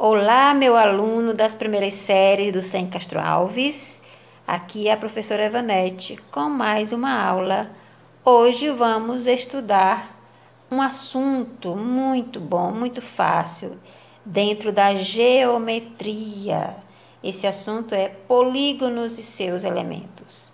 Olá, meu aluno das primeiras séries do SEM Castro Alves. Aqui é a professora Evanete com mais uma aula. Hoje vamos estudar um assunto muito bom, muito fácil, dentro da geometria. Esse assunto é polígonos e seus elementos.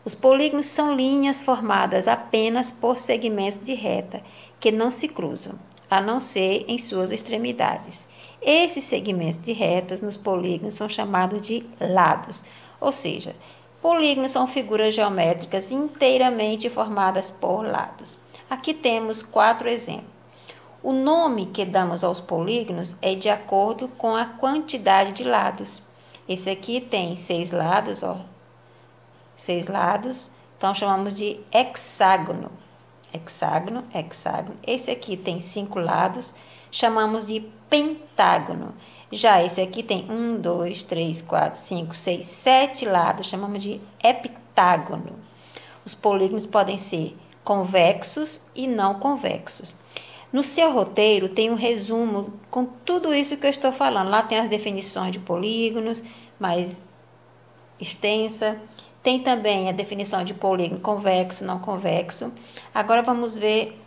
Os polígonos são linhas formadas apenas por segmentos de reta que não se cruzam, a não ser em suas extremidades. Esses segmentos de retas nos polígonos são chamados de lados, ou seja, polígonos são figuras geométricas inteiramente formadas por lados. Aqui temos 4 exemplos. O nome que damos aos polígonos é de acordo com a quantidade de lados. Esse aqui tem 6 lados, 6 lados, então chamamos de hexágono. Hexágono. Esse aqui tem 5 lados, chamamos de pentágono. Já esse aqui tem 1, 2, 3, 4, 5, 6, 7 lados, chamamos de heptágono. Os polígonos podem ser convexos e não convexos. No seu roteiro tem um resumo com tudo isso que eu estou falando. Lá tem as definições de polígonos, mais extensa. Tem também a definição de polígono convexo, não convexo. Agora vamos ver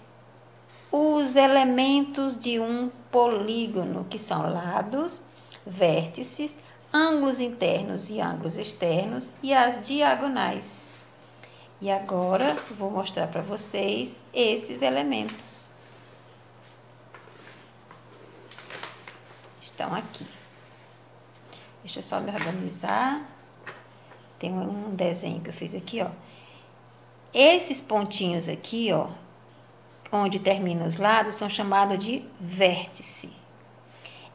os elementos de um polígono, que são lados, vértices, ângulos internos e ângulos externos e as diagonais. E agora vou mostrar para vocês esses elementos. Estão aqui. Deixa eu só me organizar. Tem um desenho que eu fiz aqui, ó. Esses pontinhos aqui, ó, onde terminam os lados, são chamados de vértice.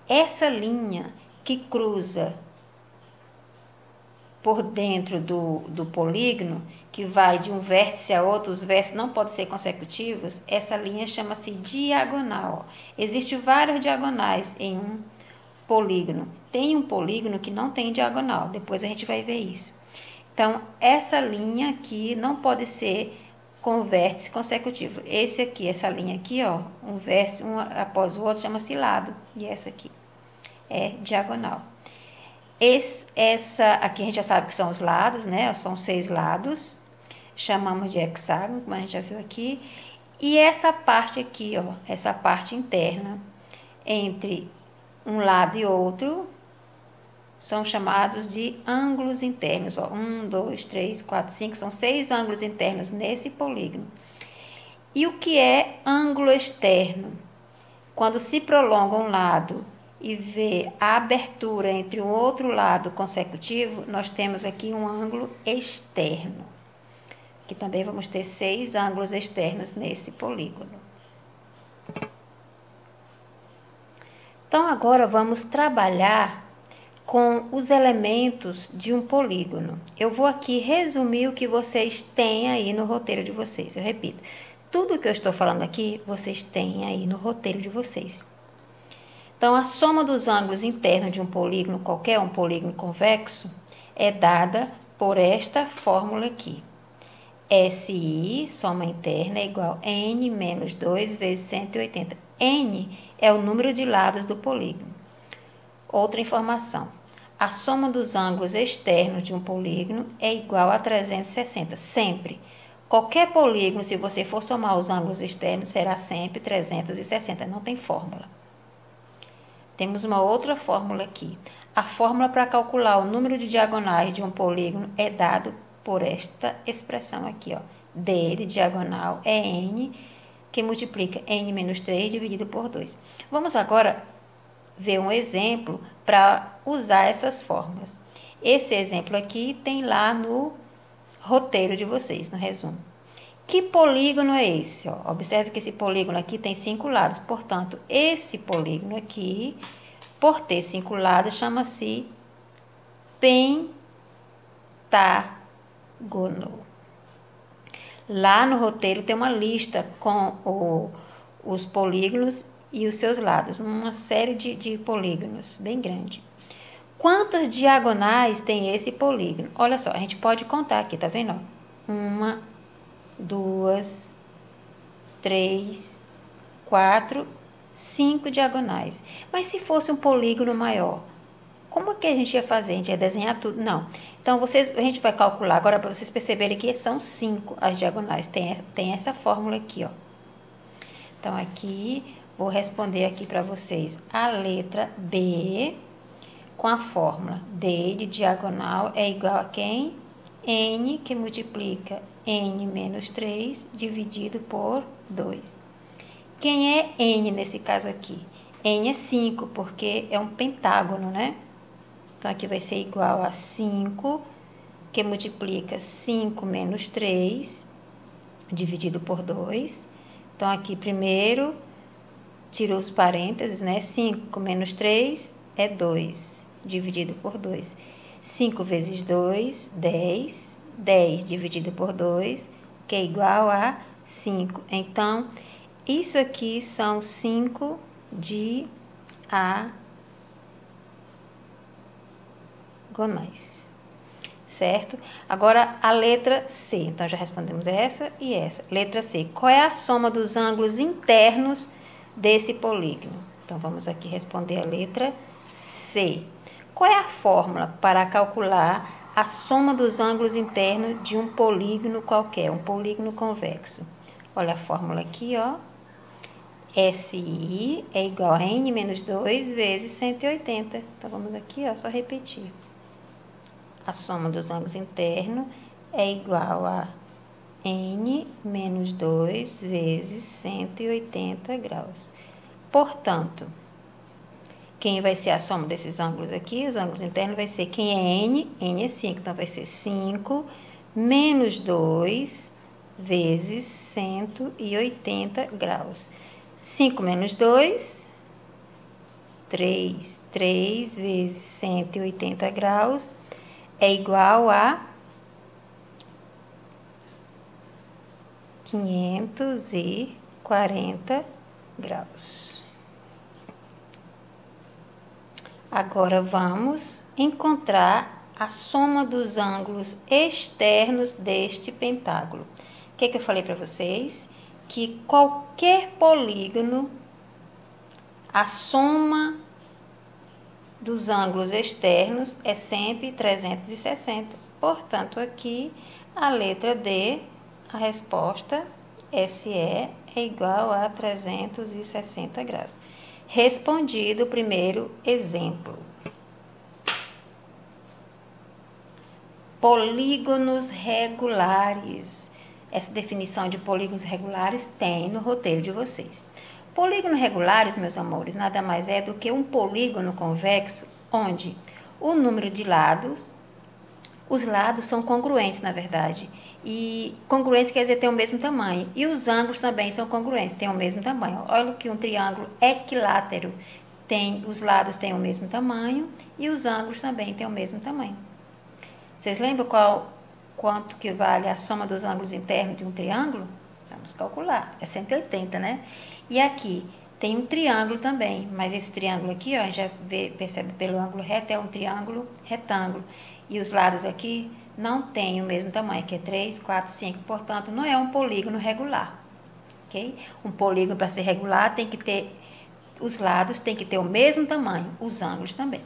Essa linha que cruza por dentro do polígono, que vai de um vértice a outro, os vértices não podem ser consecutivos, essa linha chama-se diagonal. Existem várias diagonais em um polígono. Tem um polígono que não tem diagonal, depois a gente vai ver isso. Então, essa linha aqui não pode ser com vértice consecutivo. Esse aqui, essa linha aqui, ó, um vértice um após o outro, chama-se lado. E essa aqui é diagonal. Essa aqui a gente já sabe que são os lados, né? São 6 lados. Chamamos de hexágono, como a gente já viu aqui. E essa parte aqui, ó, essa parte interna entre um lado e outro, são chamados de ângulos internos. Ó. 1, 2, 3, 4, 5, são 6 ângulos internos nesse polígono. E o que é ângulo externo? Quando se prolonga um lado e vê a abertura entre um outro lado consecutivo, nós temos aqui um ângulo externo. Aqui também vamos ter 6 ângulos externos nesse polígono. Então, agora vamos trabalhar com os elementos de um polígono. Eu vou aqui resumir o que vocês têm aí no roteiro de vocês. Eu repito, tudo que eu estou falando aqui, vocês têm aí no roteiro de vocês. Então, a soma dos ângulos internos de um polígono, qualquer um polígono convexo, é dada por esta fórmula aqui. SI, soma interna, é igual a N menos 2 vezes 180. N é o número de lados do polígono. Outra informação, a soma dos ângulos externos de um polígono é igual a 360, sempre. Qualquer polígono, se você for somar os ângulos externos, será sempre 360, não tem fórmula. Temos uma outra fórmula aqui. A fórmula para calcular o número de diagonais de um polígono é dado por esta expressão aqui, ó. D de diagonal é N, que multiplica N menos 3 dividido por 2. Vamos agora ver um exemplo para usar essas fórmulas. Esse exemplo aqui tem lá no roteiro de vocês, no resumo. Que polígono é esse? Ó, observe que esse polígono aqui tem 5 lados, portanto, esse polígono aqui, por ter 5 lados, chama-se pentágono. Lá no roteiro tem uma lista com os polígonos e os seus lados, uma série de polígonos bem grande. Quantas diagonais tem esse polígono? Olha só, a gente pode contar aqui, tá vendo? 1, 2, 3, 4, 5 diagonais. Mas se fosse um polígono maior, como que a gente ia fazer? A gente ia desenhar tudo? Não. Então, a gente vai calcular agora para vocês perceberem que são 5 as diagonais. Tem essa fórmula aqui, ó. Então, aqui, vou responder aqui para vocês a letra B com a fórmula D de diagonal é igual a quem? N, que multiplica N menos 3 dividido por 2. Quem é N nesse caso aqui? N é 5, porque é um pentágono, né? Então, aqui vai ser igual a 5, que multiplica 5 menos 3, dividido por 2. Então, aqui primeiro, tiro os parênteses, né? 5 menos 3 é 2, dividido por 2. 5 vezes 2, 10. 10 dividido por 2, que é igual a 5. Então, isso aqui são 5 diagonais, certo? Agora, a letra C. Então, já respondemos essa e essa. Letra C. Qual é a soma dos ângulos internos desse polígono? Então, vamos aqui responder a letra C. Qual é a fórmula para calcular a soma dos ângulos internos de um polígono qualquer, um polígono convexo? Olha a fórmula aqui, ó. SI é igual a N menos 2 vezes 180. Então, vamos aqui, ó, só repetir. A soma dos ângulos internos é igual a N menos 2 vezes 180 graus. Portanto, quem vai ser a soma desses ângulos aqui? Os ângulos internos vai ser quem é N? N é 5, então vai ser 5 menos 2 vezes 180 graus. 5 menos 2, 3. 3 vezes 180 graus é igual a 540 graus. Agora, vamos encontrar a soma dos ângulos externos deste pentágono. O que eu falei para vocês? Que qualquer polígono, a soma dos ângulos externos é sempre 360. Portanto, aqui, a letra D, a resposta SE é igual a 360 graus. Respondido o primeiro exemplo. Polígonos regulares. Essa definição de polígonos regulares tem no roteiro de vocês. Polígonos regulares, meus amores, nada mais é do que um polígono convexo onde o número de lados, os lados são congruentes, na verdade. E congruentes quer dizer ter o mesmo tamanho. E os ângulos também são congruentes, têm o mesmo tamanho. Olha que um triângulo equilátero os lados têm o mesmo tamanho e os ângulos também têm o mesmo tamanho. Vocês lembram quanto que vale a soma dos ângulos internos de um triângulo? Vamos calcular. É 180, né? E aqui tem um triângulo também, mas esse triângulo aqui, ó, já percebe pelo ângulo reto, é um triângulo retângulo. E os lados aqui não têm o mesmo tamanho, que é 3, 4, 5. Portanto, não é um polígono regular, ok? Um polígono, para ser regular, tem que ter, os lados têm que ter o mesmo tamanho, os ângulos também.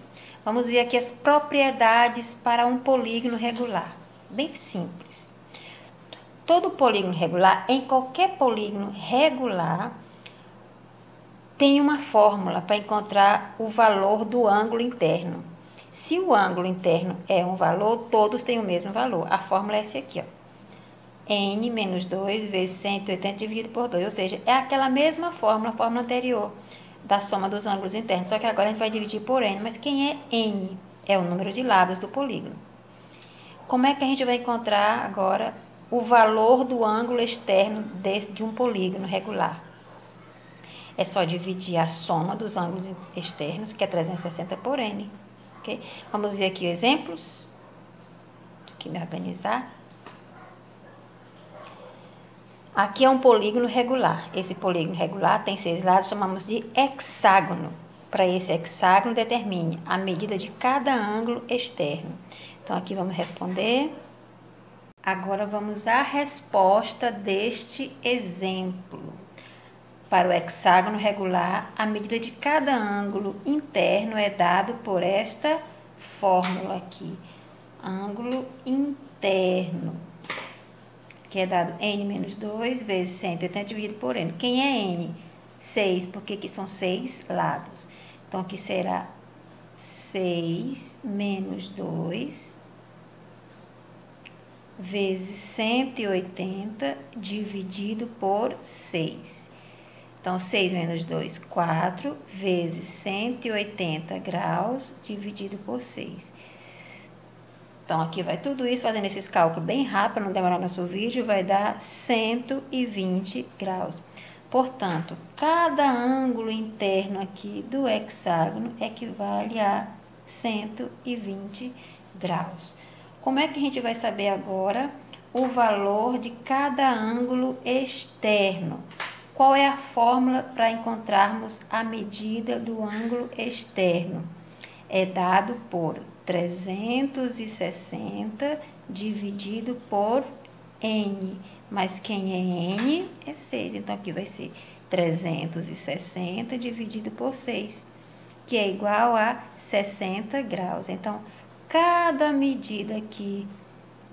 Vamos ver aqui as propriedades para um polígono regular. Bem simples. Todo polígono regular, em qualquer polígono regular, tem uma fórmula para encontrar o valor do ângulo interno. Se o ângulo interno é um valor, todos têm o mesmo valor. A fórmula é essa aqui, ó. N menos 2 vezes 180 dividido por 2. Ou seja, é aquela mesma fórmula, a fórmula anterior da soma dos ângulos internos. Só que agora a gente vai dividir por N. Mas quem é N? É o número de lados do polígono. Como é que a gente vai encontrar agora o valor do ângulo externo de um polígono regular? É só dividir a soma dos ângulos externos, que é 360 por N. Okay? Vamos ver aqui exemplos. Aqui me organizar. Aqui é um polígono regular. Esse polígono regular tem 6 lados, chamamos de hexágono. Para esse hexágono, determine a medida de cada ângulo externo. Então, aqui vamos responder. Agora, vamos à resposta deste exemplo. Para o hexágono regular, a medida de cada ângulo interno é dado por esta fórmula aqui. Ângulo interno, que é dado n menos 2 vezes 180 dividido por n. Quem é n? 6, porque aqui são 6 lados. Então, aqui será 6 menos 2 vezes 180 dividido por 6. Então, 6 menos 2, 4, vezes 180 graus dividido por 6. Então, aqui vai tudo isso, fazendo esses cálculos bem rápido, para não demorar nosso vídeo, vai dar 120 graus. Portanto, cada ângulo interno aqui do hexágono equivale a 120 graus. Como é que a gente vai saber agora o valor de cada ângulo externo? Qual é a fórmula para encontrarmos a medida do ângulo externo? É dado por 360 dividido por n. Mas quem é n? É 6. Então, aqui vai ser 360 dividido por 6, que é igual a 60 graus. Então, cada medida aqui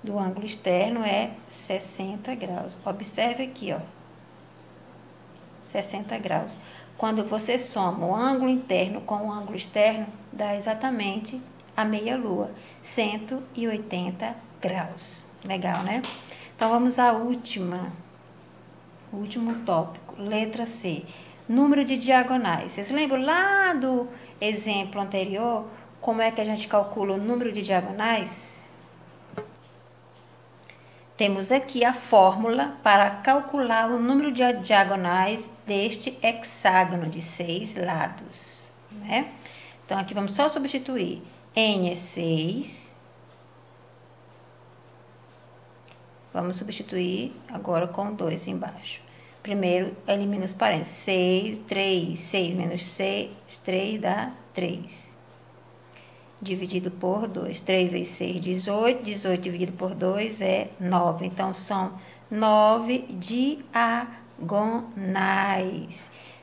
do ângulo externo é 60 graus. Observe aqui, ó. 60 graus. Quando você soma o ângulo interno com o ângulo externo, dá exatamente a meia-lua, 180 graus. Legal, né? Então, vamos à último tópico, letra C. Número de diagonais. Vocês lembram lá do exemplo anterior, como é que a gente calcula o número de diagonais? Temos aqui a fórmula para calcular o número de diagonais deste hexágono de 6 lados, né? Então, aqui vamos só substituir. N é 6. Vamos substituir agora com 2 embaixo. Primeiro, elimina os parênteses. 6, 3. 6 menos 6, 3 dá 3. Dividido por 2. 3 vezes 6, 18. 18 dividido por 2 é 9. Então, são 9 diagonais.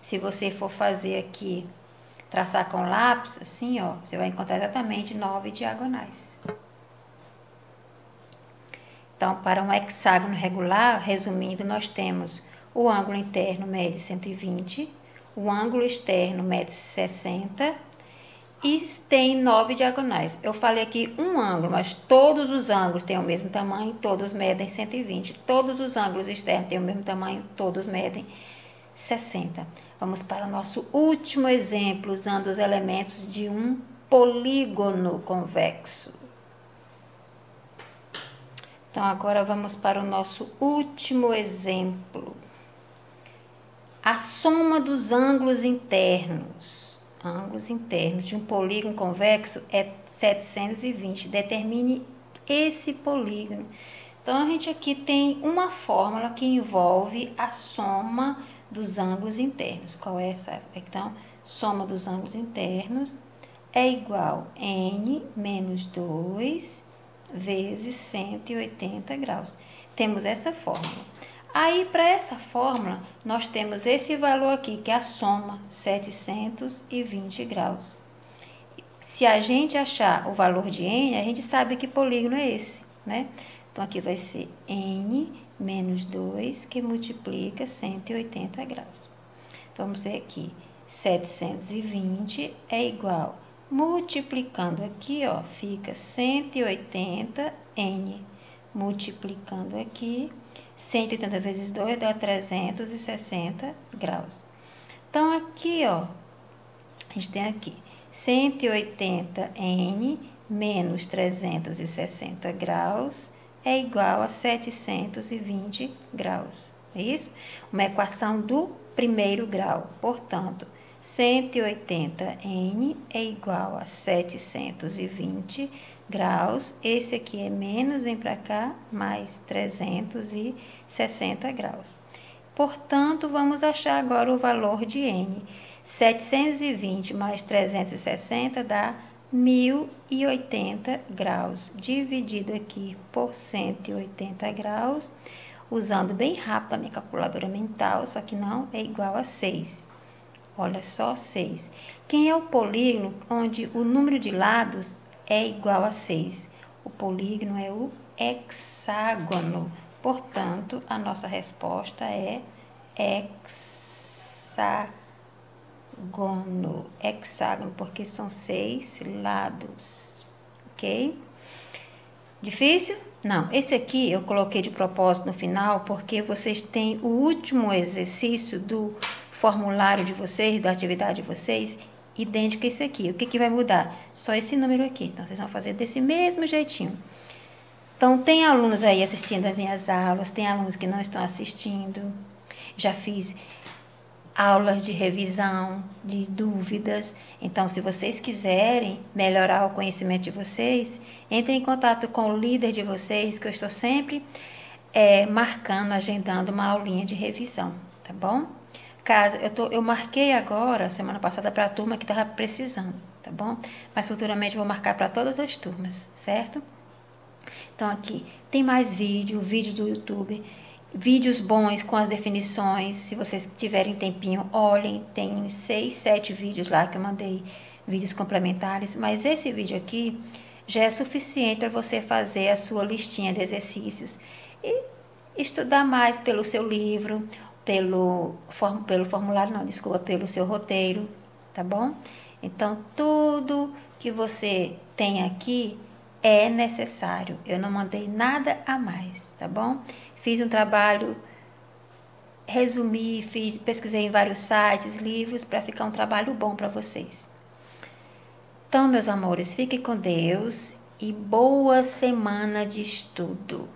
Se você for fazer aqui, traçar com lápis, assim, ó, você vai encontrar exatamente 9 diagonais. Então, para um hexágono regular, resumindo, nós temos o ângulo interno mede 120, o ângulo externo mede 60 e tem 9 diagonais. Eu falei aqui um ângulo, mas todos os ângulos têm o mesmo tamanho, todos medem 120. Todos os ângulos externos têm o mesmo tamanho, todos medem 60. Vamos para o nosso último exemplo, usando os elementos de um polígono convexo. Então, agora vamos para o nosso último exemplo. A soma dos ângulos internos de um polígono convexo é 720. Determine esse polígono. Então, a gente aqui tem uma fórmula que envolve a soma dos ângulos internos. Qual é essa? Então, soma dos ângulos internos é igual a n menos 2 vezes 180 graus. Temos essa fórmula. Aí, para essa fórmula, nós temos esse valor aqui, que é a soma, 720 graus. Se a gente achar o valor de n, a gente sabe que polígono é esse, né? Então, aqui vai ser n menos 2, que multiplica 180 graus. Então, vamos ver aqui, 720 é igual, multiplicando aqui, ó, fica 180n, multiplicando aqui, 180 vezes 2 dá 360 graus. Então, aqui, ó, a gente tem aqui 180n menos 360 graus é igual a 720 graus. É isso? Uma equação do primeiro grau. Portanto, 180n é igual a 720 graus. Esse aqui é menos, vem para cá, mais 360 graus. Portanto, vamos achar agora o valor de n. 720 mais 360 dá 1080 graus. Dividido aqui por 180 graus, usando bem rápido a minha calculadora mental, só que não é igual a 6. Olha só, 6. Quem é o polígono onde o número de lados é igual a 6? O polígono é o hexágono. Portanto, a nossa resposta é hexágono. Hexágono, porque são 6 lados. Ok? Difícil? Não. Esse aqui eu coloquei de propósito no final, porque vocês têm o último exercício do formulário de vocês, da atividade de vocês, idêntico a esse aqui. O que vai mudar? Só esse número aqui. Então, vocês vão fazer desse mesmo jeitinho. Então, tem alunos aí assistindo as minhas aulas, tem alunos que não estão assistindo. Já fiz aulas de revisão, de dúvidas. Então, se vocês quiserem melhorar o conhecimento de vocês, entrem em contato com o líder de vocês, que eu estou sempre marcando, agendando uma aulinha de revisão, tá bom? Caso eu marquei agora, semana passada, para a turma que estava precisando, tá bom? Mas futuramente vou marcar para todas as turmas, certo? Então, aqui tem mais vídeo do YouTube, vídeos bons com as definições. Se vocês tiverem tempinho, olhem, tem 6, 7 vídeos lá que eu mandei, vídeos complementares, mas esse vídeo aqui já é suficiente para você fazer a sua listinha de exercícios e estudar mais pelo seu livro, pelo formulário, não, desculpa, pelo seu roteiro, tá bom? Então, tudo que você tem aqui é necessário. Eu não mandei nada a mais, tá bom? Fiz um trabalho, resumi, pesquisei em vários sites, livros, para ficar um trabalho bom para vocês. Então, meus amores, fiquem com Deus e boa semana de estudo.